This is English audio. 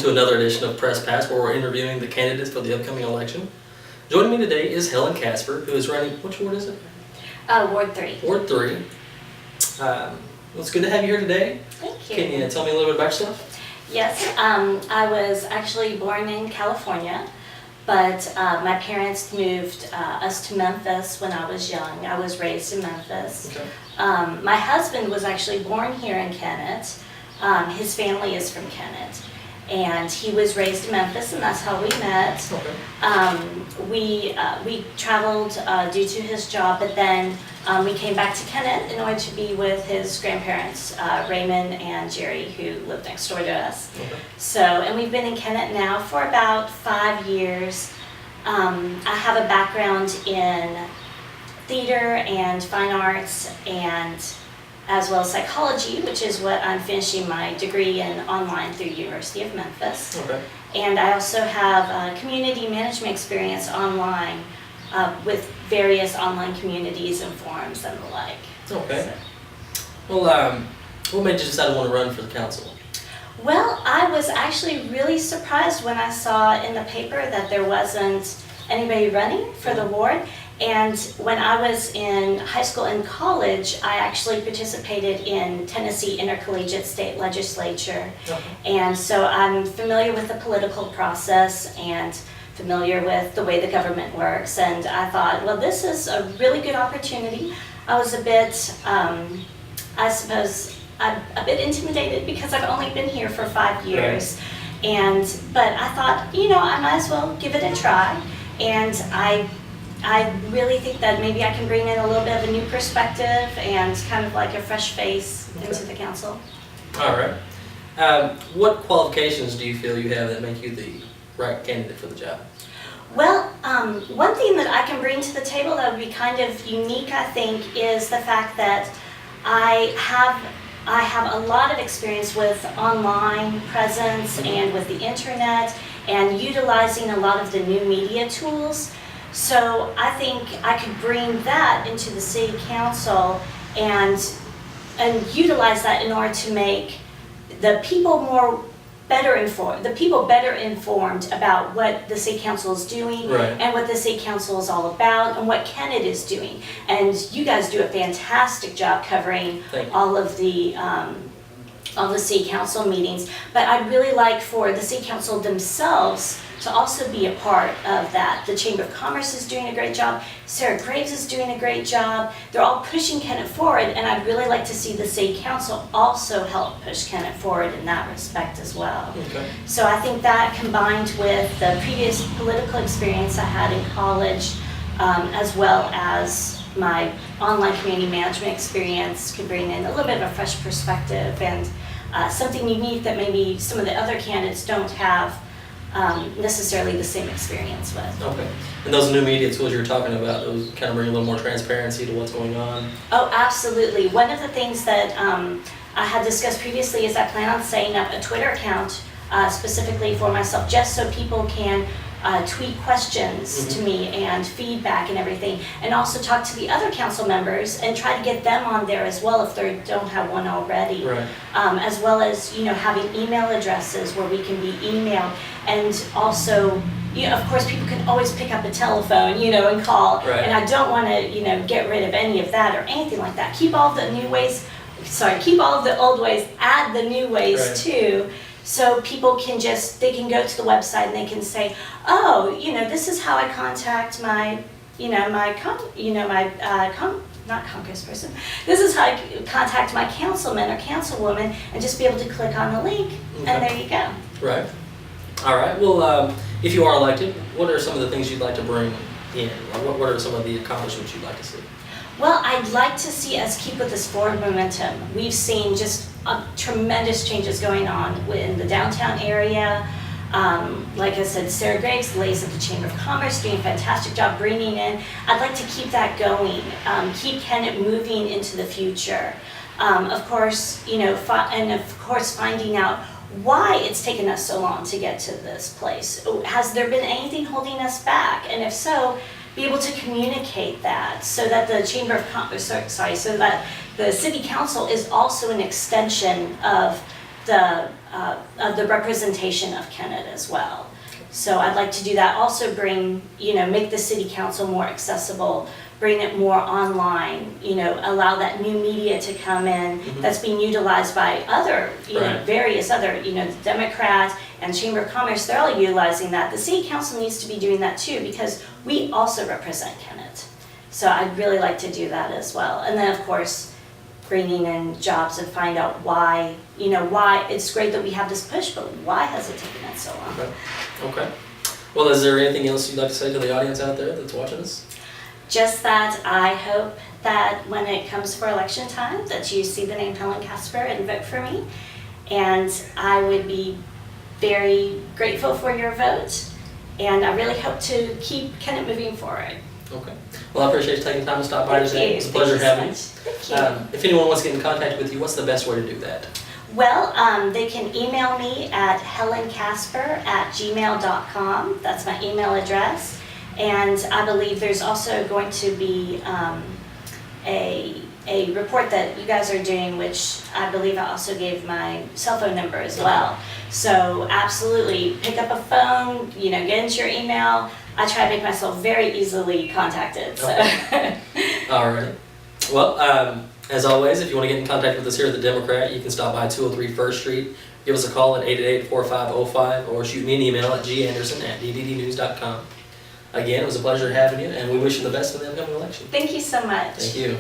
to another edition of Press Pass, where we're interviewing the candidates for the upcoming election. Joining me today is Helen Casper, who is running, which ward is it? Ward 3. Ward 3. Well, it's good to have you here today. Thank you. Can you tell me a little bit about yourself? Yes, I was actually born in California, but my parents moved us to Memphis when I was young. I was raised in Memphis. Okay. My husband was actually born here in Kennett. His family is from Kennett, and he was raised in Memphis, and that's how we met. Okay. We traveled due to his job, but then we came back to Kennett in order to be with his grandparents, Raymond and Jerry, who lived next door to us. Okay. So, and we've been in Kennett now for about 5 years. I have a background in theater and fine arts, and as well as psychology, which is what I'm finishing my degree in online through University of Memphis. Okay. And I also have community management experience online with various online communities and forums and the like. Okay. So. Well, what made you decide to want to run for the council? Well, I was actually really surprised when I saw in the paper that there wasn't anybody running for the ward. And when I was in high school and college, I actually participated in Tennessee Intercollegiate State Legislature. Okay. And so I'm familiar with the political process and familiar with the way the government works. And I thought, well, this is a really good opportunity. I was a bit, I suppose, a bit intimidated because I've only been here for 5 years. Right. But I thought, you know, I might as well give it a try. And I really think that maybe I can bring in a little bit of a new perspective and kind of like a fresh face into the council. All right. What qualifications do you feel you have that make you the right candidate for the job? Well, one thing that I can bring to the table that would be kind of unique, I think, is the fact that I have a lot of experience with online presence and with the internet and utilizing a lot of the new media tools. So I think I could bring that into the city council and utilize that in order to make the people better informed about what the city council is doing. Right. And what the city council is all about and what Kennett is doing. And you guys do a fantastic job covering all of the city council meetings, but I'd really like for the city council themselves to also be a part of that. The Chamber of Commerce is doing a great job. Sarah Graves is doing a great job. They're all pushing Kennett forward, and I'd really like to see the city council also help push Kennett forward in that respect as well. Okay. So I think that combined with the previous political experience I had in college, as well as my online community management experience, could bring in a little bit of a fresh perspective and something unique that maybe some of the other candidates don't have necessarily the same experience with. Okay. And those new media tools you're talking about, those kind of bring a little more transparency to what's going on? Oh, absolutely. One of the things that I had discussed previously is I plan on setting up a Twitter account specifically for myself, just so people can tweet questions to me and feedback and everything, and also talk to the other council members and try to get them on there as well if they don't have one already. Right. As well as, you know, having email addresses where we can be emailed, and also, you know, of course, people can always pick up a telephone, you know, and call. Right. And I don't want to, you know, get rid of any of that or anything like that. Keep all the new ways. Keep all of the old ways. Add the new ways too. So people can they can go to the website and they can say, oh, you know, this is how I contact my, not congressperson. This is how I contact my councilman or councilwoman, and just be able to click on the link, and there you go. Right. All right. Well, if you are elected, what are some of the things you'd like to bring in? What are some of the accomplishments you'd like to see? Well, I'd like to see us keep with this forward momentum. We've seen just tremendous changes going on in the downtown area. Like I said, Sarah Graves, Lays at the Chamber of Commerce, doing a fantastic job bringing in. I'd like to keep that going, keep Kennett moving into the future. Of course, you know, and of course finding out why it's taken us so long to get to this place. Has there been anything holding us back? And if so, be able to communicate that so that the Chamber of Commerce, so that the City Council is also an extension of the representation of Kennett as well. So I'd like to do that. Also bring, make the city council more accessible, bring it more online, allow that new media to come in that's being utilized by other, various other, the Democrat and Chamber of Commerce, they're all utilizing that. The city council needs to be doing that too, because we also represent Kennett. So I'd really like to do that as well. And then of course, bringing in jobs and find out why, why it's great that we have this push, but why has it taken us so long? Okay. Well, is there anything else you'd like to say to the audience out there that's watching us? Just that I hope that when it comes for election time, that you see the name Helen Casper and vote for me. And I would be very grateful for your vote. And I really hope to keep Kennett moving forward. Okay. Well, I appreciate you taking time to stop by today. It's a Thank pleasure you having you. Thank you. If anyone wants to get in contact with you, what's the best way to do that? Well, they can email me at helencasper@gmail.com. That's my email address. And I believe there's also going to be a report that you guys are doing, which I believe I also gave my cell phone number as well. So absolutely, pick up a phone, get into your email. I try to make myself very easily contacted. So. Okay. All right. Well, as always, if you want to get in contact with us here at the Democrat, you can stop by 203 First Street, give us a call at 888-4505, or shoot me an email at ganderson@dddnews.com. Again, it was a pleasure having you, and we wish you the best in the upcoming election. Thank you so much. Thank you.